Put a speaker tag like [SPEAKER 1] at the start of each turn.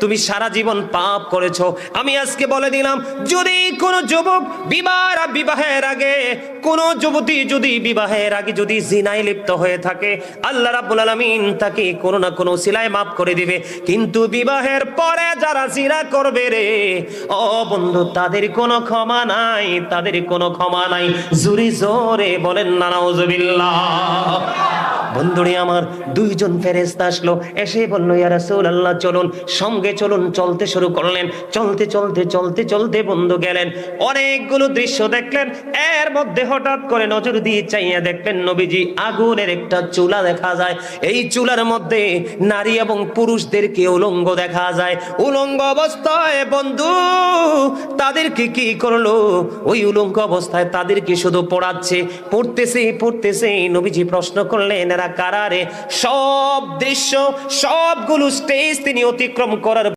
[SPEAKER 1] তুমি সারা জীবন পাপ করেছো। আমি আজকে বলে দিলাম, যদি কোনো যুবক বিবাহের আগে, কোনো যুবতী যদি বিবাহের আগে যদি জিনায় লিপ্ত হয়ে থাকে, আল্লাহ রাব্বুল আলামিন তাকে কোনো না কোনো সিলায় মাফ করে দিবে। কিন্তু বিবাহের পরে যারা জিনা করবে রে, ও বন্ধু, তাদের কোনো ক্ষমা নাই, তাদের কোনো ক্ষমা নাই। জোরে জোরে বলেন না নাউজুবিল্লাহ। বন্ধুরে আমার, দুইজন ফেরেশতা আসলো, এসে বলল, ইয়া রাসূলুল্লাহ চলুন, সঙ্গে চলুন। চলতে শুরু করলেন। চলতে চলতে চলতে চলতে বন্ধু গেলেন, অনেকগুলো দৃশ্য দেখলেন। এর মধ্যে হঠাৎ করে নজর দিয়ে চাইয়া দেখলেন নবীজি আগুনের একটা চুলা দেখা যায়। এই চুলার মধ্যে নারী এবং পুরুষদেরকে উলঙ্গ দেখা যায়। উলঙ্গ অবস্থায় বন্ধু তাদেরকে কি করলো, ওই উলঙ্গ অবস্থায় তাদেরকে শুধু পড়তেছে। নবীজি প্রশ্ন করলেন, এরা কারা রে? সব দৃশ্য, সবগুলো স্টেজ তিনি অতিক্রম করার